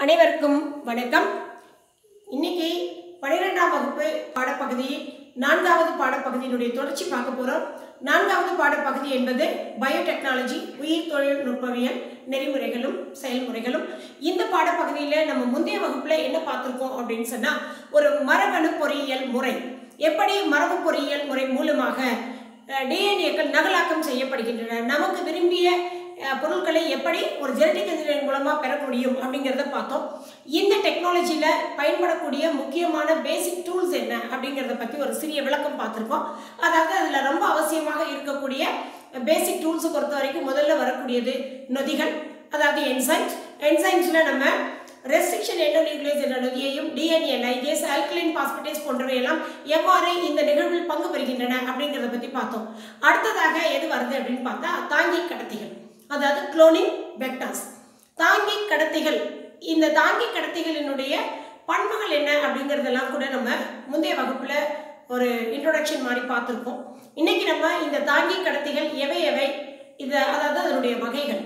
அனைவருக்கும் வணக்கம். இன்னைக்கு 12ஆம் வகுப்பு பாடப்பகுதி 4வது பாடப்பகுதியினுடைய தொடர்ச்சி பார்க்க போறோம். 4வது பாடப்பகுதி என்பது பயோடெக்னாலஜி, உயிர் தொழில்நுட்பவியல் நெறிமுறைகளும் செயல்முறைகளும். இந்த பாடப்பகுதியில நம்ம முந்தைய வகுப்புல என்ன பார்த்திருக்கோம் அப்படின்னு சொன்னா, ஒரு மரபணு பொறியியல் முறை, எப்படி மரபு பொறியியல் முறை மூலமாக டிஎன்ஏக்கள் நகலாக்கம் செய்யப்படுகின்றன, நமக்கு விரும்பிய பொருட்களை எப்படி ஒரு ஜெனடிக் இன்ஜினியரிங் மூலமாக பெற முடியும் அப்படிங்கிறத பார்த்தோம். இந்த டெக்னாலஜியில் பயன்படக்கூடிய முக்கியமான பேசிக் டூல்ஸ் என்ன அப்படிங்கிறத பற்றி ஒரு சிறிய விளக்கம் பார்த்துருக்கோம். அதாவது அதில் ரொம்ப அவசியமாக இருக்கக்கூடிய பேசிக் டூல்ஸை பொறுத்த வரைக்கும் முதல்ல வரக்கூடியது நொதிகள், அதாவது என்சைம்ஸ். என்சைம்ஸில் நம்ம ரெஸ்ட்ரிக்ஷன் எண்டோநியூக்ளியஸ் என்ற நொதியையும் டிஎன்ஏ லைகேஸ், ஆல்கலைன் பாஸ்பேட்டேஸ் போன்றவையெல்லாம் எவ்வாறு இந்த நிகழ்வில் பங்கு பெறுகின்றன அப்படிங்கிறத பற்றி பார்த்தோம். அடுத்ததாக எது வருது அப்படின்னு பார்த்தா தாங்கி கடத்திகள், அதாவது குளோனிங் வெக்டார்ஸ். தாங்கி கடத்திகள், இந்த தாங்கி கடத்திகளினுடைய பண்புகள் என்ன அப்படிங்கிறதெல்லாம் கூட நம்ம முந்தைய வகுப்புல ஒரு இன்ட்ரோடக்ஷன் மாதிரி பார்த்துருக்கோம். இன்னைக்கு நம்ம இந்த தாங்கி கடத்திகள் எவை எவை, இது அதாவது அதனுடைய வகைகள்,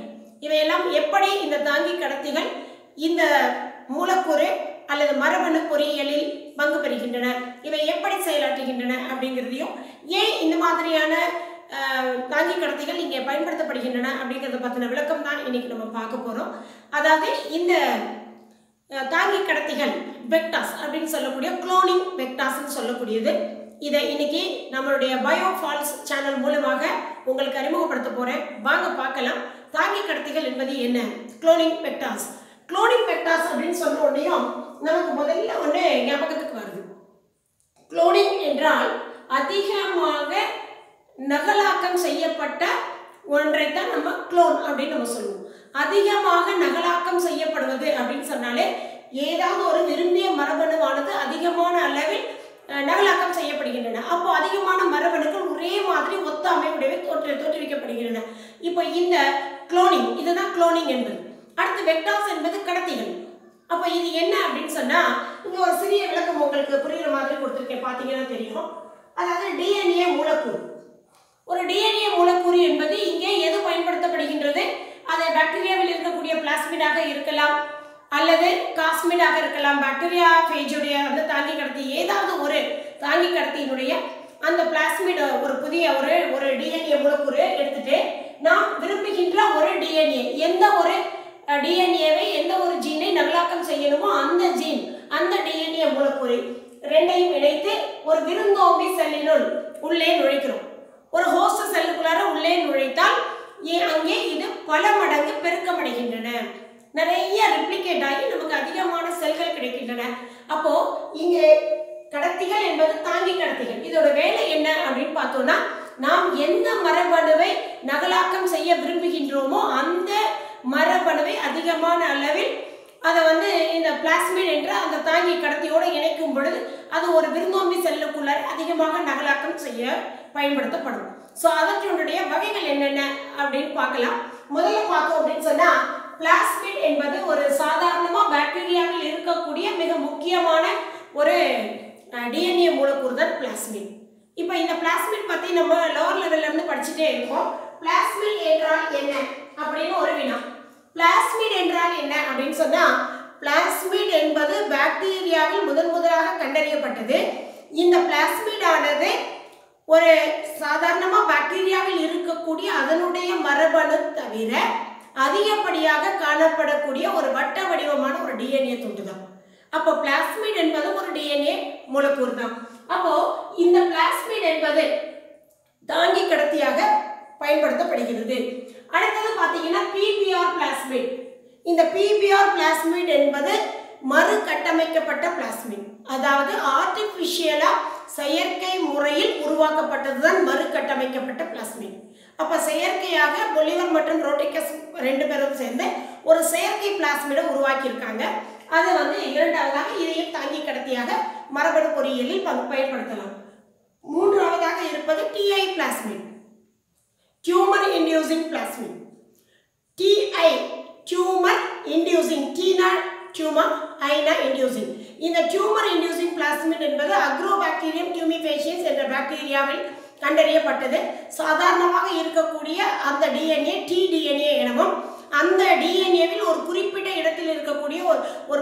இவையெல்லாம் எப்படி இந்த தாங்கி கடத்திகள் இந்த மூலக்கூறு அல்லது மரபணு பொறியியலில் பங்கு பெறுகின்றன, இவை எப்படி செயலாற்றுகின்றன அப்படிங்கிறதையும், ஏன் இந்த மாதிரியான தாங்கி கடத்திகள் இங்கே பயன்படுத்தப்படுகின்றன அப்படிங்கிறத பற்றின விளக்கம் தான் இன்னைக்கு நம்ம பார்க்க போகிறோம். அதாவது இந்த தாங்கி கடத்திகள் வெக்டார்ஸ் அப்படின்னு சொல்லக்கூடிய குளோனிங் வெக்டார்ஸ்ன்னு சொல்லக்கூடியது, இதை இன்னைக்கு நம்மளுடைய பயோஃபால்ஸ் சேனல் மூலமாக உங்களுக்கு அறிமுகப்படுத்த போகிறேன். வாங்க பார்க்கலாம். தாங்கி கடத்திகள் என்பது என்ன, குளோனிங் வெக்டார்ஸ். குளோனிங் வெக்டார்ஸ் அப்படின்னு சொன்ன உடனேயும் நமக்கு முதல்ல ஒன்று ஞாபகத்துக்கு வருது. குளோனிங் என்றால் அதிகமாக நகலாக்கம் செய்யப்பட்ட ஒன்றை தான் நம்ம குளோன் அப்படின்னு நம்ம சொல்லுவோம். அதிகமாக நகலாக்கம் செய்யப்படுவது அப்படின்னு சொன்னாலே ஏதாவது ஒரு விரும்பிய மரபணுவானது அதிகமான அளவில் நகலாக்கம் செய்யப்படுகின்றன. அப்போ அதிகமான மரபணுக்கள் ஒரே மாதிரி ஒத்த அமைப்புடைய தோற்றுவிக்கப்படுகின்றன. இப்போ இந்த குளோனிங், இதுதான் குளோனிங் என்பது. அடுத்து வெக்டார்ஸ் என்பது கடத்திகள். அப்போ இது என்ன அப்படின்னு சொன்னா, இங்க ஒரு சிறிய விளக்கம் உங்களுக்கு புரியுற மாதிரி கொடுத்துருக்கேன், பார்த்தீங்கன்னா தெரியும். அதாவது டிஎன்ஏ மூலக்கூறு, ஒரு டிஎன்ஏ மூலக்கூறு என்பது இங்கே எது பயன்படுத்தப்படுகின்றது, அது பாக்டீரியாவில் இருக்கக்கூடிய பிளாஸ்மிடாக இருக்கலாம் அல்லது காஸ்மிடாக இருக்கலாம். பாக்டீரியா பேஜுடைய அந்த தாங்கி கடத்தி, ஏதாவது ஒரு தாங்கி கடத்தியினுடைய அந்த பிளாஸ்மிட் ஒரு புதிய ஒரு டிஎன்ஏ மூலக்கூறு எடுத்துட்டு நாம் விரும்புகின்ற ஒரு டிஎன்ஏ, எந்த ஒரு டிஎன்ஏவை எந்த ஒரு ஜீனை நகலாக்கம் செய்யணுமோ அந்த ஜீன், அந்த டிஎன்ஏ மூலக்கூறை ரெண்டையும் இணைத்து ஒரு விருந்தோம்பி செல்லினுள் உள்ளே நுழைக்கிறோம். ஒரு ஹோஸ்ட் செல்லுக்குள்ளார உள்ளே நுழைத்தால் அங்கே இது பல மடங்கு பெருக்கமடைகின்றன, நிறைய ரெப்ளிகேட் ஆகி நமக்கு அதிகமான செல்கள் கிடைக்கின்றன. அப்போ இங்கே கடத்திகள் என்பது தாங்கி கடத்திகள். இதோட வேலை என்ன அப்படின்னு பார்த்தோம்னா, நாம் எந்த மரபணுவை நகலாக்கம் செய்ய விரும்புகின்றோமோ அந்த மரபணுவை அதிகமான அளவில் அதை இந்த பிளாஸ்மிட் என்ற அந்த தாங்கி கடத்தியோடு இணைக்கும் பொழுது அது ஒரு விருந்தோம்பி செல்லுக்குள்ள அதிகமாக நகலாக்கம் செய்ய பயன்படுத்தப்படும். ஸோ அதனுடைய வகைகள் என்னென்ன அப்படின்னு பார்க்கலாம். முதல்ல பார்த்தோம் அப்படின்னு சொன்னா, பிளாஸ்மிட் என்பது ஒரு சாதாரணமாக பாக்டீரியாவில் இருக்கக்கூடிய மிக முக்கியமான ஒரு டிஎன்ஏ மூலக்கூறு தான் பிளாஸ்மிட். இப்போ இந்த பிளாஸ்மிட் பற்றி நம்ம லோவர் லெவல்ல இருந்து படிச்சுட்டே இருக்கோம். பிளாஸ்மிட் என்றால் என்ன அப்படின்னு ஒரு வினா. பிளாஸ்மிட் என்றால் என்ன அப்படின்னு சொன்னா, பிளாஸ்மிட் என்பது பாக்டீரியாவில் முதலாக கண்டறியப்பட்டது. இந்த பிளாஸ்மிட் ஆனது ஒரு சாதாரணமா பாக்டீரியாவில் இருக்கக்கூடிய அதனுடைய மரபணு தவிர அதிகப்படியாக காணப்படக்கூடிய ஒரு வட்ட வடிவமான ஒரு டிஎன்ஏ துண்டு தான். அப்போ பிளாஸ்மிட் என்பது ஒரு டிஎன்ஏ மூலக்கூறு தான். அப்போ இந்த பிளாஸ்மிட் என்பது தாங்கி கடத்தியாக பயன்படுத்தப்படுகிறது. அடுத்தது பார்த்தீங்கன்னா பிபிஆர் பிளாஸ்மிட். இந்த பிபிஆர் பிளாஸ்மிட் என்பது மறு கட்டமைக்கப்பட்ட பிளாஸ்மிட், அதாவது ஆர்டிபிஷியலா செயற்கை முறையில் உருவாக்கப்பட்டதுதான் மறு கட்டமைக்கப்பட்ட பிளாஸ்மிட். அப்ப செயற்கையாக பொலிவர் மற்றும் ரோட்ரிகஸ் ரெண்டு பேரும் சேர்ந்து ஒரு செயற்கை பிளாஸ்மிடை உருவாக்கியிருக்காங்க. அது இரண்டாவதாக இதையும் தாங்கி கடத்தியாக மரபணு பொறியியலில் பயன்படுத்தலாம். மூன்றாவதாக இருப்பது Ti plasmid, tumour inducing plasmid. Ti tumour inducing, டீனா டியூமர், ஐனா இன்டியூசிங். இந்த டியூமர் இன்டியூசிங் பிளாஸ்மிட் என்பது அக்ரோபாக்டீரியம் டியூமிஃபேஷியஸ் என்ற பாக்டீரியாவில் கண்டறியப்பட்டது. சாதாரணமாக இருக்கக்கூடிய அந்த டிஎன்ஏ டிடிஎன்ஏ எனவும் அந்த டிஎன்ஏவில் ஒரு குறிப்பிட்ட இடத்தில் இருக்கக்கூடிய ஒரு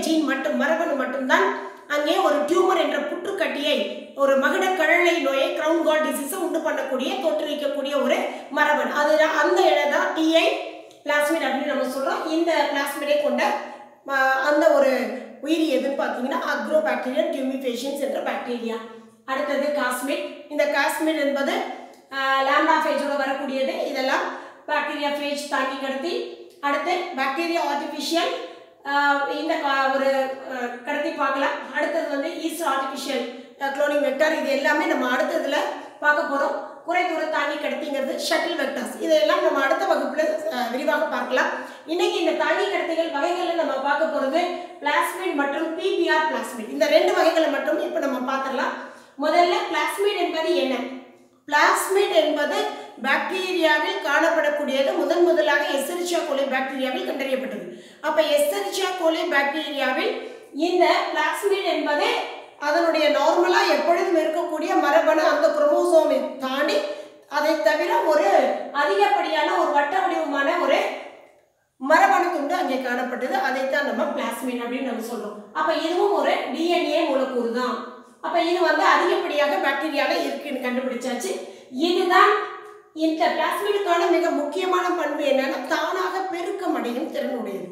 ஜீன் மட்டும் மரபணு மட்டும்தான் அங்கே ஒரு டியூமர் என்ற புற்றுக்கட்டியை ஒரு மகுட கழலை நோயை கிரவுன் கால் டிசீஸை உண்டு பண்ணக்கூடிய தோற்றுவிக்கக்கூடிய ஒரு மரபணு. அது அந்த இடம் தான் டிஐ பிளாஸ்மிட் அப்படின்னு நம்ம சொல்கிறோம். இந்த பிளாஸ்மிடை கொண்ட அந்த ஒரு உயிரி எதுன்னு பார்த்தீங்கன்னா அக்ரோபாக்டீரியல் டியூமிஃபேஷன்ஸ் என்ற பாக்டீரியா. அடுத்தது காஸ்மிட். இந்த காஸ்மிட் என்பது லாம்டா ஃபேஜோட வரக்கூடியது. இதெல்லாம் பாக்டீரியா ஃபேஜ் தாங்கி கடத்தி. அடுத்து பாக்டீரியா ஆர்டிஃபிஷியல் இந்த ஒரு கடத்தி பார்க்கலாம். அடுத்தது வந்து ஈஸ்ட் ஆர்டிஃபிஷியல் குளோனிங் வெக்டார். இது எல்லாமே நம்ம அடுத்ததுல பார்க்க போகிறோம். குறை தூர தாங்கி கடத்திங்கிறது ஷட்டில் வெக்டார்ஸ். இதெல்லாம் நம்ம அடுத்த வகுப்பில் விரிவாக பார்க்கலாம். இன்னைக்கு இந்த தாங்கி கடத்திகள் வகைகளில் நம்ம பார்க்க போகிறது பிளாஸ்மிட் மற்றும் பிபிஆர் பிளாஸ்மிட். இந்த ரெண்டு வகைகளை மட்டும் இப்போ நம்ம பார்த்துடலாம். முதல்ல பிளாஸ்மிட் என்பது என்ன? பிளாஸ்மிட் என்பது பாக்டீரியாவில் காணப்படக்கூடியது. முதலாக எஸ்செரிச்சியா கோலை பாக்டீரியாவில் கண்டறியப்பட்டது. அப்ப எஸ்செரிச்சியா கோலை பாக்டீரியாவில் இந்த பிளாஸ்மிட் என்பது அதனுடைய நார்மலா எப்பொழுதும் இருக்கக்கூடிய மரபணு அந்த குரோமோசோமை தாண்டி அதை தவிர ஒரு அதிகப்படியான ஒரு வட்ட வடிவமான ஒரு மரபணு துண்டு அங்கே காணப்பட்டது. அதைத்தான் நம்ம பிளாஸ்மிட் அப்படின்னு நம்ம சொல்றோம். அப்ப இதுவும் ஒரு டிஎன்ஏ மூலக்கூறு தான். அப்ப இது வந்து அதிகப்படியாக பாக்டீரியால இருக்குன்னு கண்டுபிடிச்சாச்சு. இதுதான் இந்த பிளாஸ்மிடுக்கான மிக முக்கியமான பண்பு என்னன்னா தானாக பெருக்கம் அடையும் திறனுடையது.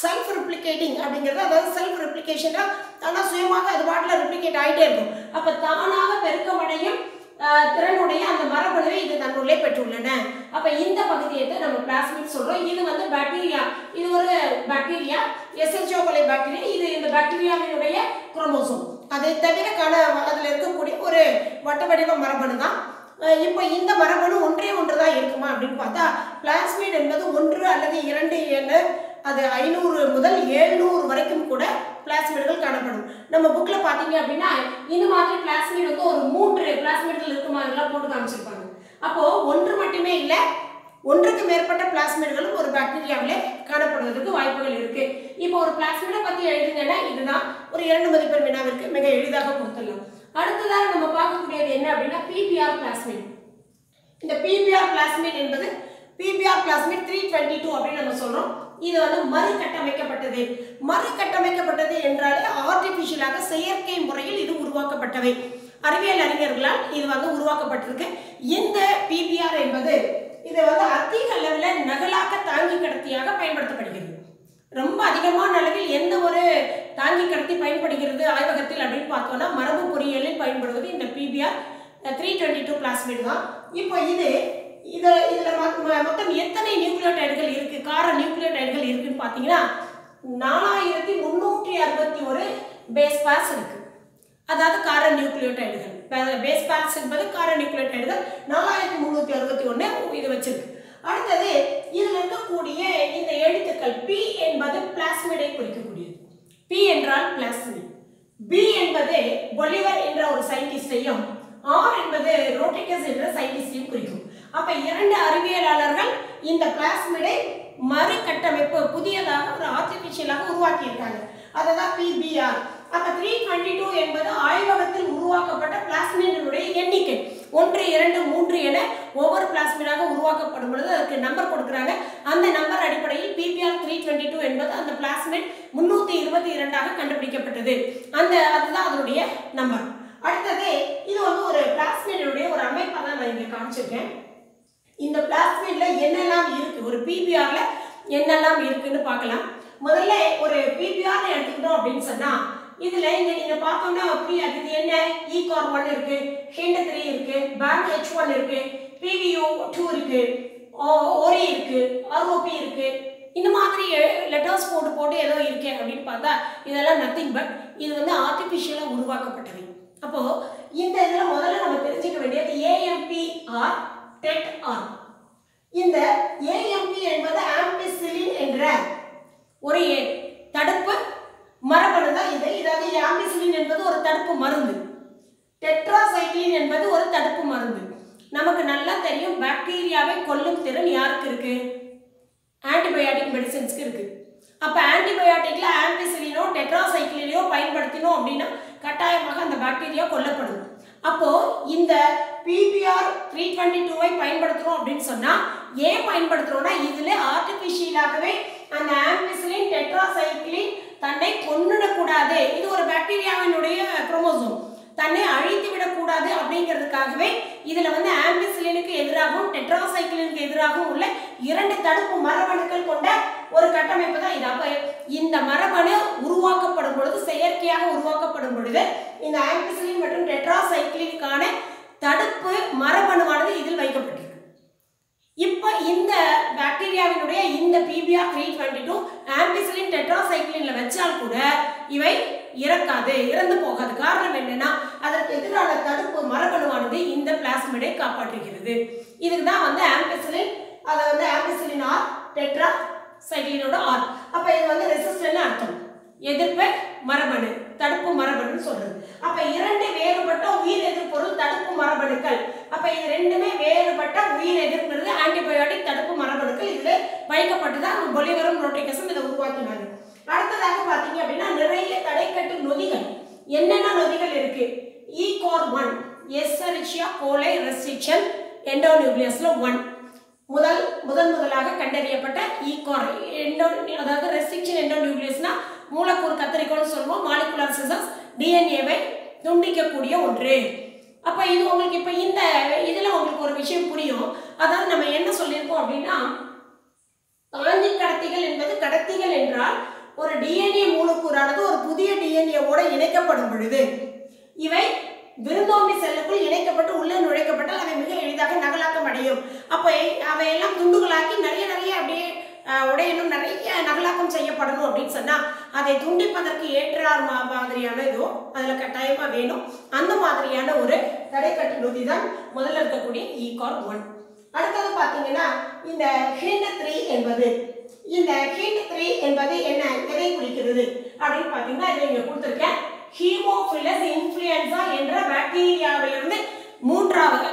செல்ஃப் ரெப்ளிகேட்டிங் அப்படிங்கிறது, அதாவது செல்ஃப் ரெப்ளிகேஷனா தானா சுயமாக அது பாட்டில் ரெப்ளிகேட் ஆகிட்டே இருக்கும். அப்ப தானாக பெருக்கம் அடையும் திறனுடைய அந்த மரபணுவை இது தன்னுள்ளே பெற்றுள்ளன. அப்ப இந்த பகுதியை நம்ம பிளாஸ்மிட் சொல்றோம். இது வந்து பாக்டீரியா, இது ஒரு பாக்டீரியா எஸ்செரிச்சியா கோலை பாக்டீரியா. இது இந்த பாக்டீரியாவினுடைய குரோமோசோம். அதை தவிர அதில் இருக்கக்கூடிய ஒரு வட்ட வடிவ மரபணு தான். இப்போ இந்த மரபணு ஒன்று தான் இருக்குமா அப்படின்னு பார்த்தா பிளாஸ்மிட் என்பது 1 அல்லது 2 என அது 500 முதல் 700 வரைக்கும் கூட பிளாஸ்மிட்கள் காணப்படும். நம்ம புக்கில் பார்த்தீங்க அப்படின்னா இந்த மாதிரி பிளாஸ்மிட் வந்து ஒரு 3 பிளாஸ்மிட்கள் இருக்கு மாதிரிலாம் போட்டு காமிச்சிருப்பாங்க. அப்போ ஒன்று மட்டுமே இல்லை, ஒன்றுக்கு மேற்பட்ட பிளாஸ்மிட்களும் ஒரு பாக்டீரியாவிலே காணப்படுவதற்கு வாய்ப்புகள் இருக்கு. இப்போ ஒரு பிளாஸ்மிடை பற்றி எழுதுங்கன்னா இதுதான் ஒரு 2 மதிப்பெண் வினாவிற்கு மிக எளிதாக கொடுத்துடலாம். அடுத்ததாக நம்ம பார்க்கக்கூடியது என்ன அப்படின்னா பிபிஆர் பிளாஸ்மிட். இந்த பிபிஆர் பிளாஸ்மிட் என்பது பிபிஆர் பிளாஸ்மிட் 322 அப்படின்னு நம்ம சொல்றோம். இது வந்து மறுகட்டமைக்கப்பட்டது. மறுகட்டமைக்கப்பட்டது என்றாலே ஆர்டிபிஷியலாக செயற்கை முறையில் இது உருவாக்கப்பட்டவை. அறிவியல் அறிஞர்களால் இது வந்து உருவாக்கப்பட்டிருக்கு. இந்த பிபிஆர் என்பது இது வந்து அதிக அளவில் நகலாக்க தாங்கி கடத்தியாக பயன்படுத்தப்படுகிறது. ரொம்ப அதிகமான அளவில் எந்த ஒரு தாங்கி கடத்தி பயன்படுகிறது ஆய்வகத்தில் அப்படின்னு பார்த்தோம்னா மரபு பொறியியலில் பயன்படுவது இந்த பிபிஆர் 322 பிளாஸ்மிட் தான். இப்போ இதில் மொத்தம் எத்தனை நியூக்ளியோடைடுகள் இருக்கு, கார நியூக்ளியோடைடுகள் இருக்குன்னு பார்த்தீங்கன்னா 4361 பேஸ் பேர்ஸ் இருக்கு. அதாவது கார நியூக்ளியோடைடுகள். பேஸ் பேர்ஸ் என்பது கார நியூக்ளியோடைடுகள் 4361 இது வச்சிருக்கு. அடுத்தது இதில் இருக்கக்கூடிய இந்த எழுத்துக்கள் பி என்பது பிளாஸ்மிடை குறிக்கக்கூடியது. பி என்றால் பிளாஸ்மிட். பி என்பது பொலிவர் என்ற ஒரு சயின்டிஸ்டையும் ஆர் என்பது ரோட்ரிகஸ் என்ற சயின்டிஸ்டையும் குறிக்கும். அப்ப 2 அறிவியலாளர்கள் இந்த பிளாஸ்மிடை மறுகட்டமைப்பு புதியதாக ஒரு ஆர்டிபிஷியலாக உருவாக்கி இருக்காங்க. அதுதான் பிபிஆர். அப்ப 322 என்பது ஆய்வகத்தில் உருவாக்கப்பட்ட பிளாஸ்மிடினுடைய எண்ணிக்கை. 1, 2, 3 என ஒவ்வொரு பிளாஸ்மிடாக உருவாக்கப்படும் பொழுது அதற்கு நம்பர் கொடுக்குறாங்க. அந்த நம்பர் அடிப்படையில் பிபிஆர் 322 என்பது அந்த பிளாஸ்மிட் 322ஆக கண்டுபிடிக்கப்பட்டது. அதுதான் அதனுடைய நம்பர். அடுத்தது இது வந்து ஒரு பிளாஸ்மிடினுடைய ஒரு அமைப்பை தான் நான் இங்கே காமிச்சிருக்கேன். இந்த பிளாஸ்மிட்ல என்னெல்லாம் இருக்கு, ஒரு பிபிஆர்ல என்னெல்லாம் இருக்குன்னு பார்க்கலாம். முதல்ல ஒரு பிபிஆர் எடுத்துக்கிட்டோம் அப்படின்னு சொன்னா இதுல இங்க நீங்க பார்த்தோம்னா புரியாது. இது என்ன? ECOR1 இருக்கு, HIND3 இருக்கு, BANH1 இருக்கு, PVO2 இருக்கு, ORI இருக்கு, ROP இருக்கு. இந்த மாதிரி லெட்டர்ஸ் போட்டு ஏதோ இருக்கே அப்படின்னு பார்த்தா இதெல்லாம் நத்திங் பட் இது வந்து ஆர்டிபிஷியலா உருவாக்கப்பட்டவை. அப்போ இந்த இதுல முதல்ல நம்ம தெரிஞ்சுக்க வேண்டியது AMPR TET-R. இந்த AMP என்பது ஆம்பிசிலின் என்ற ஒரு தடுப்பு மரபணு தான் இது. இதாவது ஆம்பிசிலின் என்பது ஒரு தடுப்பு மருந்து. டெட்ராசைக்ளின் என்பது ஒரு தடுப்பு மருந்து. நமக்கு நல்லா தெரியும் பாக்டீரியாவை கொல்லும் திறன் யாருக்கு இருக்கு? ஆன்டிபயோட்டிக் மெடிசின்ஸ்க்கு இருக்கு. அப்ப ஆன்டிபயோட்டிக்ல ஆம்பிசிலினோ டெட்ராசைக்ளினோ பயன்படுத்தினோம் அப்படின்னா கட்டாயமாக அந்த பாக்டீரியா கொல்லப்படும். அப்போ இந்த பிபிஆர் 322ஐ பயன்படுத்துறோம் அப்படின்னு சொன்னா ஏன் பயன்படுத்துறோம்னா இதுல ஆர்டிபிஷியலாகவே அந்த ஆம்பிசிலின் டெட்ராசைக்ளின் தன்னை விடக்கூடாது, இது ஒரு பாக்டீரியாவினுடைய குரோமோசோம், தன்னை அழித்து விடக்கூடாது அப்படிங்கிறதுக்காகவே இதில் வந்து ஆம்பிசிலினுக்கு எதிராகவும் டெட்ராசைக்கிளினுக்கு எதிராகவும் உள்ள 2 தடுப்பு மரபணுக்கள் கொண்ட ஒரு கட்டமைப்பு தான் இது. அப்போ இந்த மரபணு உருவாக்கப்படும் பொழுது, செயற்கையாக உருவாக்கப்படும் பொழுது, இந்த ஆம்பிசிலின் மற்றும் டெட்ராசைக்கிளினுக்கான தடுப்பு மரபணுவானது இதில் வைக்கப்பட்டிருக்கு. இப்போ இந்த பாக்டீரியாவினுடைய இந்த PBR 322 ஆம்பிசிலின் டெட்ராசைக்கிளின்ல வச்சால் கூட இவை இறக்காது, இறந்து போகாது. காரணம் என்னன்னா அதற்கு எதிரான தடுப்பு மரபணுவானது இந்த பிளாஸ்மிடை காப்பாற்றுகிறது. இதுக்கு தான் வந்து ஆம்பிசிலின், அதை வந்து ஆம்பிசிலின் ஆர் டெட்ராசைக்கிளினோட ஆர். அப்ப இது வந்து ரெசிஸ்டன்ட் அர்த்தம், எதிர்ப்பு மரபணு, தடுப்பு மரபணுன்னு சொல்றது. அப்ப 2 வேறுபட்ட உயிர் எதிர்ப்பொருள் தடுப்பு மரபணுக்கள். அப்ப இது ரெண்டுமே வேறுபட்ட உயிர் எதிர்க்கிறது ஆன்டிபயோட்டிக் தடுப்பு மரபணுக்கள் இதுல வைக்கப்பட்டுதான் பொலிவரம் ரோட்ரிகசம் இதை உருவாக்கினாங்க. அடுத்ததாக பாத்தீங்க அப்படின்னா நிறைய தடைக்கட்டு நொதிகள். என்னென்ன நொதிகள் இருக்கு? E-COR1 எஸ்செரிச்சியா கோலை ரெஸ்ட்ரிக்ஷன் எண்டோநியூக்ளியஸ்ல 1 முதலாக கண்டறியப்பட்ட E-COR அதாவது ரெஸ்ட்ரிக்ஷன் எண்டோநியூக்ளியஸ்னா மூலக்கூறு கத்தரிக்கோள்னு சொல்லுவோம். மாலிகுலர் சிசர்ஸ் டிஎன்ஏவை துண்டிக்கக்கூடிய ஒன்று. அப்ப இது உங்களுக்கு இப்ப இந்த இதுல உங்களுக்கு ஒரு விஷயம் புரியும். அதாவது நம்ம என்ன சொல்லியிருக்கோம் அப்படின்னா, தாங்கி கடத்திகள் என்பது கடத்திகள் என்றால் ஒரு டிஎன்ஏ மூலக்கூறானது ஒரு புதிய டிஎன்ஏவோட இணைக்கப்படும் பொழுது இவை விருந்தோம்பி செல்லுக்குள் இணைக்கப்பட்டு உள்ளே நுழைக்கப்பட்டால் அவை மிக எளிதாக நகலாக்கம் அடையும். அப்போ அவையெல்லாம் துண்டுகளாக்கி நிறைய அப்படியே உடையணும், நிறைய நகலாக்கம் செய்யப்படணும் அப்படின்னு சொன்னால் அதை துண்டிப்பதற்கு ஏற்றார் மாதிரியான இதோ அதில் கட்டாயமாக வேணும். அந்த மாதிரியான ஒரு தடைக்கட்டு நொதி தான் முதல்ல இருக்கக்கூடிய E-COR1. அடுத்தது பார்த்தீங்கன்னா இந்த HIND3 என்பது, இந்த HIND3 என்பது என்ன, எதை குறிக்கிறது அப்படின்னு பார்த்தீங்கன்னா இதை இங்கே கொடுத்துருக்கேன். ஹீமோஃபிலஸ் இன்ஃப்ளூயன்சா என்ற பாக்டீரியாவிலிருந்து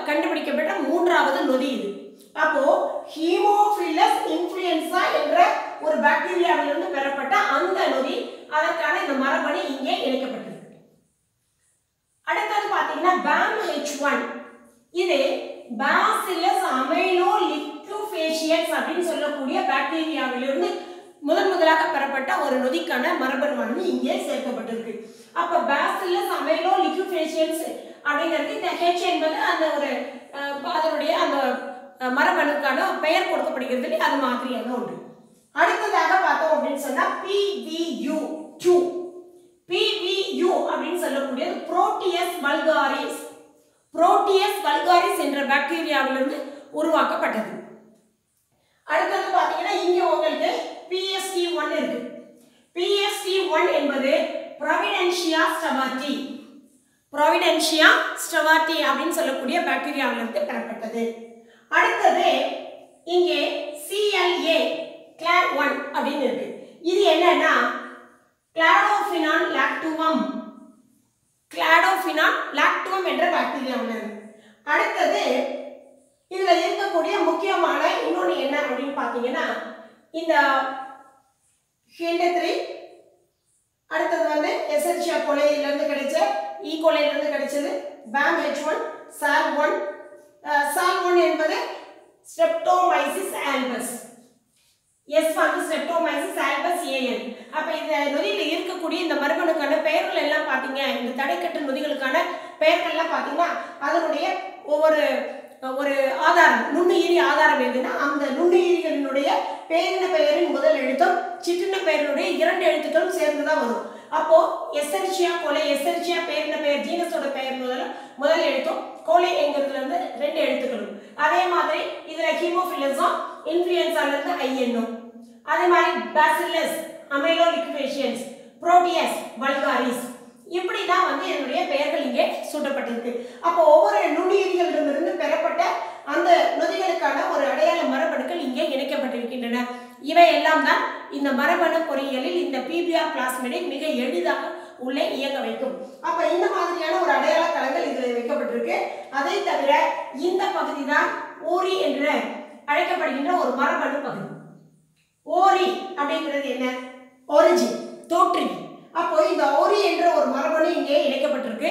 கண்டுபிடிக்கப்பட்ட 3வது நொதி இது. அப்போ ஹீமோஃபிலஸ் இன்ஃப்ளூயன்சா என்ற ஒரு பாக்டீரியாவிலிருந்து பெறப்பட்ட அந்த நொதி, அதற்கான இந்த மரபணு இங்கே இணைக்கப்பட்டிருக்கு. அடுத்தது பாத்தீங்கன்னா BAMH1, இது பாசிலஸ் அமைலோலிக்யூஃபேஷியன்ஸ் அப்படின்னு சொல்லக்கூடிய பாக்டீரியாவிலிருந்து முதலாக பெறப்பட்ட ஒரு நொதிக்கான மரபணுவானது இங்கே சேர்க்கப்பட்டிருக்கு. அப்ப பாசிலஸ் அமைலோலிக்யூஃபேஷியன்ஸ் அப்படிங்கிறது இந்த H என்பது அந்த ஒரு அதனுடைய அந்த மரபணுக்கான பெயர் கொடுக்கப்படுகிறது, அது மாதிரியான ஒன்று. அடுத்ததாக பார்த்தோம் அப்படின்னு சொன்னா PVU அப்படின்னு சொல்லக்கூடியது புரோட்டியஸ் வல்காரிஸ். புரோட்டியஸ் வல்காரிஸ் என்ற பாக்டீரியாவிலிருந்து உருவாக்கப்பட்டது. அடுத்தது பாத்தீங்கன்னா இங்க உங்களுக்கு PST1 இருக்கு. PST1 என்பது ப்ரோவிடென்ஷியா ஸ்டெவார்ட்டி அப்படின்னு சொல்லக்கூடிய பாக்டீரியாவிலிருந்து பெறப்பட்டது. அடுத்தது இங்கே CLA CLAD1 அப்படின்னு இருக்கு. இது என்னன்னா கிளாடோஃபினான் லாக்டுவம் என்ற பாக்டீரியாவிலிருந்து. அடுத்தது இதுல இருக்கக்கூடிய முக்கியமான இன்னொன்று என்ன அப்படின்னு பார்த்தீங்கன்னா இந்த HIND3, அடுத்தது வந்து எசெரிச்சியா கோலையிலிருந்து கிடைச்ச E-கோலையிலிருந்து கிடைச்சது BAMH1, SAL1 என்பது ஸ்ட்ரெப்டோமைசிஸ் ஆல்பஸ், S வந்து ஸ்ட்ரெப்டோமைசிஸ் ஆல்பஸ் AN. அப்ப இந்த நொதியில் இருக்கக்கூடிய இந்த மரபணுக்கான பெயர்கள் எல்லாம் பார்த்தீங்க, இந்த தடைக்கட்டு நொதிகளுக்கான பெயர்கள்லாம் பார்த்தீங்கன்னா அதனுடைய ஒரு ஆதாரம், நுண்ணுயிரி ஆதாரம் எதுன்னா அந்த நுண்ணுயிரிகளினுடைய பேரின பெயரின் முதல் எழுத்தும் சிற்றின பெயரினுடைய 2 எழுத்துக்களும் சேர்ந்துதான் வரும். அப்போ எசெரிச்சியா கோலை, எசெரிச்சியா பேரின பெயர் ஜீனஸோட பெயர் முதல் எழுத்தும், கோலை என்கிறதுல இருந்து 2 எழுத்துக்களும். அதே மாதிரி இதுல ஹீமோஃபிலஸும் இன்ஃப்ளூயன்சால இருந்து INனும். அதே மாதிரி பாசிலஸ் அமைலோலிக்யூஃபேஷியன்ஸ், புரோட்டியஸ் வல்காரிஸ், இப்படிதான் வந்து என்னுடைய பெயர்கள் இங்கே சூட்டப்பட்டிருக்கு. அப்போ ஒவ்வொரு நுண்ணுயிரிகளிடமிருந்து பெறப்பட்ட அந்த நொதிகளுக்கான ஒரு அடையாள மரபணுக்கள் இங்கே இணைக்கப்பட்டிருக்கின்றன. இவை எல்லாம் தான் இந்த மரபணு பொறியியலில் இந்த PBR பிளாஸ்மிடை மிக எளிதாக உள்ளே இயங்க வைக்கும். அப்ப இந்த மாதிரியான ஒரு அடையாள களங்கள் இதில் வைக்கப்பட்டிருக்கு. அதை தவிர இந்த பகுதி தான் ஓரி என்று அழைக்கப்படுகின்ற ஒரு மரபணு பகுதி. ஓரி அப்படிங்கிறது என்ன? ஒரிஜின், தோற்றுவி. அப்போ இந்த ஓரி என்ற ஒரு மரபணு இங்கே இணைக்கப்பட்டிருக்கு.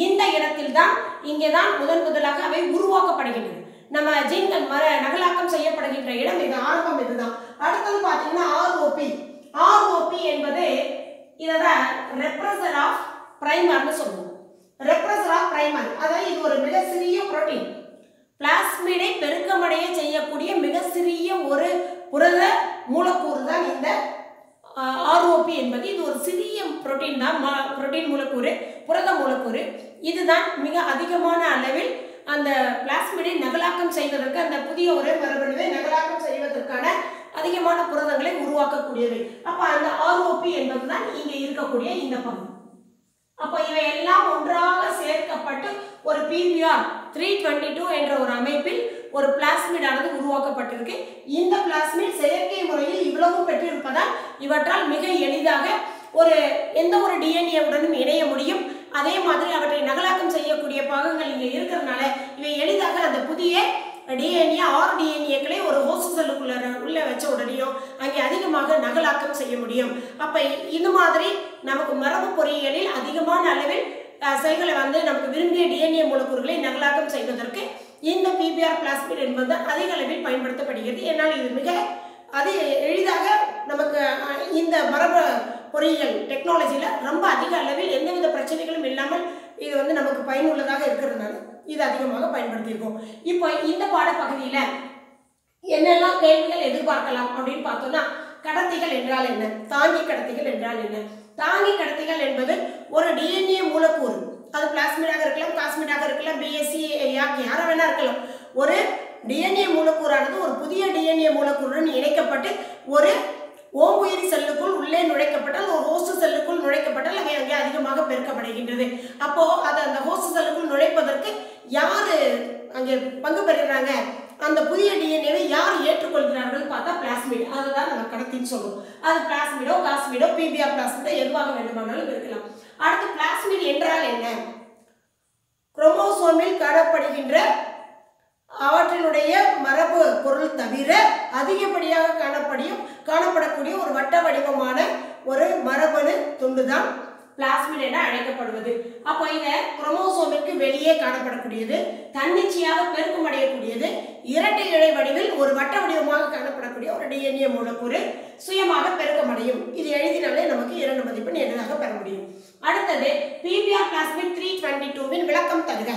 இந்த இடத்தில் தான் இங்கேதான் முதலாக அவை உருவாக்கப்படுகின்றன. நம்ம ஜீன்கள் நகலாக்கம் செய்யப்படுகின்ற இடம் இது, ஆரம்பம் இதுதான். அடுத்தது பார்த்தீங்கன்னா ROP என்பது இதை ரெப்ரசன்ட் பிரைமர்னு சொல்லுவோம். ரெப்ரசர் ஆஃப் பிரைமர், அதாவது இது ஒரு மிக சிறிய புரோட்டீன். பிளாஸ்மிடை பெருக்கமடைய செய்யக்கூடிய மிக சிறிய ஒரு புரத மூலக்கூறு தான் இந்த ROP என்பது. இது ஒரு சிறிய புரோட்டீன் தான், புரோட்டீன் மூலக்கூறு, புரத மூலக்கூறு. இதுதான் மிக அதிகமான அளவில் அந்த பிளாஸ்மிடை நகலாக்கம் செய்வதற்கு, அந்த புதிய ஒரே மரபணுவை நகலாக்கம் செய்வதற்கான அதிகமான புரதங்களை உருவாக்கக்கூடியவை. அப்ப அந்த ROP என்பது தான் இங்க இருக்கக்கூடிய இந்த பகுதி. அப்ப இவை எல்லாம் ஒன்றாக சேர்க்கப்பட்டு ஒரு PBr 322 என்ற ஒரு அமைப்பில் ஒரு பிளாஸ்மிட் ஆனது உருவாக்கப்பட்டிருக்கு. இந்த பிளாஸ்மிட் செயற்கை முறையில் இவ்வளவு பெற்றிருப்பதால் இவற்றால் மிக எளிதாக எந்த ஒரு DNA உடனும் இணைய முடியும். அதே மாதிரி அவற்றை நகலாக்கம் செய்யக்கூடிய பாகங்கள் இங்கே இருக்கிறதுனால இவை எளிதாக அந்த புதிய DNA RDNAக்களை ஒரு ஹோஸ்ட் செல்லுக்குள்ள வச்ச உடனேயும் அங்கே அதிகமாக நகலாக்கம் செய்ய முடியும். அப்ப இது மாதிரி நமக்கு மரபு பொறியியலில் அதிகமான அளவில் செல்களை நமக்கு விரும்பிய DNA மூலக்கூறுகளை நகலாக்கம் செய்வதற்கு இந்த PBr பிளாஸ்மிட் என்பது அதிக அளவில் பயன்படுத்தப்படுகிறது. ஏன்னால் இது மிக எளிதாக நமக்கு இந்த மரபு பொறியியல் டெக்னாலஜியில் ரொம்ப அதிக அளவில் எந்தவித பிரச்சனைகளும் இல்லாமல் இது நமக்கு பயனுள்ளதாக இருக்கிறதுனால இது அதிகமாக பயன்படுத்தியிருக்கோம். இப்போ இந்த பாடப்பகுதியில் என்னெல்லாம் கேள்விகள் எதிர்பார்க்கலாம் அப்படின்னு பார்த்தோம்னா, கடத்திகள் என்றால் என்ன, தாங்கி கடத்திகள் என்றால் என்ன. தாங்கி கடத்திகள் என்பது ஒரு DNA மூலக்கூறு, அது பிளாஸ்மிடாக இருக்கலாம், பிளாஸ்மிடாக இருக்கலாம், BSC யார வேணா இருக்கலாம். ஒரு DNA மூலக்கூறானது ஒரு புதிய DNA மூலக்கூறுடன் இணைக்கப்பட்டு ஒரு ஓம்புயிரி செல்லுக்குள் உள்ளே நுழைக்கப்பட்டால், ஒரு ஹோஸ்ட் செல்லுக்குள் நுழைக்கப்பட்டால் அவை அங்கே அதிகமாக பெருக்கப்படுகின்றது. அப்போ அது அந்த ஹோஸ்ட் செல்லுக்குள் நுழைப்பதற்கு யாரு அங்கே பங்கு பெறுகிறாங்க, அந்த புதிய DNAவை யார் ஏற்றுக்கொள்கிறார்கள் பார்த்தா பிளாஸ்மிட். அதுதான் நம்ம கடத்தின்னு சொல்லுவோம். அது பிளாஸ்மிடோ, காஸ்மிடோ, PBr பிளாஸ்மிடோ எதுவாக வேண்டுமானாலும் இருக்கலாம். அடுத்து பிளாஸ்மிட் என்றால் என்ன? குரோமோசோமில் காணப்படுகின்ற அவற்றினுடைய மரபு பொருள் தவிர அதிகப்படியாக காணப்படக்கூடிய ஒரு வட்ட வடிவமான ஒரு மரபணு துண்டுதான் பிளாஸ்மிட் என அழைக்கப்படுவது. அப்போ இதை குரோமோசோமிற்கு வெளியே காணப்படக்கூடியது, தன்னிச்சையாக பெருக்கம் அடையக்கூடியது, இரட்டை இழை வடிவில் ஒரு வட்ட வடிவமாக காணப்படக்கூடிய ஒரு DNA மூலக்கூறு சுயமாக பெருக்கமடையும். இது எழுதினாலே நமக்கு 2 மதிப்பெண் எளிதாக பெற முடியும். அடுத்தது PBr பிளாஸ்மிட் 322வின் விளக்கம் தருக.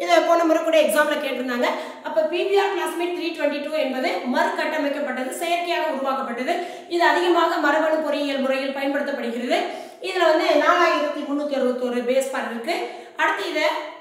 இதை போன முறை கூட எக்ஸாம்ல கேட்டிருந்தாங்க. அப்ப PBr பிளாஸ்மிட் 322 என்பது மறுகட்டமைக்கப்பட்டது, செயற்கையாக உருவாக்கப்பட்டது. இது அதிகமாக மரபணு பொறியியல் முறையில் பயன்படுத்தப்படுகிறது. இதுல 4361 பேஸ் பார் இருக்கு. அடுத்து இத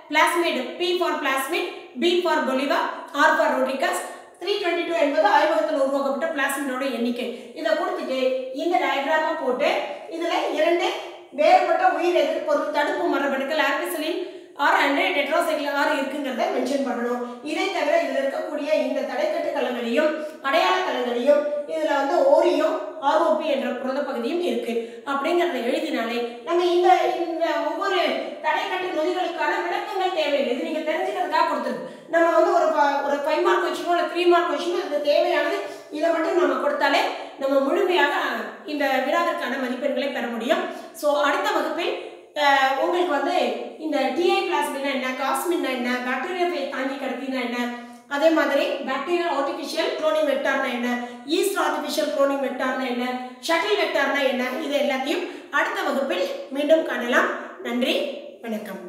plasmid, P for plasmid, B for Bolivar, R for Rodriguez. 322 என்பது ஆய்வகத்தில் உருவாக்கப்பட்ட பிளாஸ்மிடோட எண்ணிக்கை. இதை கொடுத்துட்டு இந்த டயக்ராமா போட்டு இதுல 2 வேறுபட்ட உயிர் எதிர்ப்பொருள் தடுப்பு மரபணுக்கள் ampicillin R and tetracycline R இருக்குங்கிறத மென்ஷன் பண்ணணும். இதை தவிர இதில் இருக்கக்கூடிய இந்த தடைக்கட்டு கலங்களையும் அடையாள கலங்களையும் இதில் ஓரியம் ROP என்ற புரத பகுதியும் இருக்கு அப்படிங்கிறத எழுதினாலே நம்ம இந்த ஒவ்வொரு தடைக்கட்டு நொதிகளுக்கான விளக்கங்கள் தேவையில்லை. இது நீங்கள் தெரிஞ்சுக்கிறதுக்காக கொடுத்துருக்கு. நம்ம ஒரு 5 மார்க் கொஸ்டினோ இல்லை 3 மார்க் கொஸ்டினோ அதுக்கு தேவையானது இதை மட்டும் நம்ம கொடுத்தாலே நம்ம முழுமையாக இந்த வினாவிற்கான மதிப்பெண்களை பெற முடியும். ஸோ அடுத்த வகுப்பில் உங்களுக்கு இந்த TI பிளாஸ்மிட்னா என்ன, காஸ்மிட்னா என்ன, பாக்டீரியா தாங்கி கடத்தினா என்ன, அதே மாதிரி பாக்டீரியா ஆர்டிஃபிஷியல் குளோனிங் வெக்டார்னா என்ன, ஈஸ்ட் ஆர்டிஃபிஷியல் குளோனிங் வெக்டார்னா என்ன, ஷட்டில் வெக்டார்னா என்ன, இது எல்லாத்தையும் அடுத்த வகுப்பில் மீண்டும் காணலாம். நன்றி, வணக்கம்.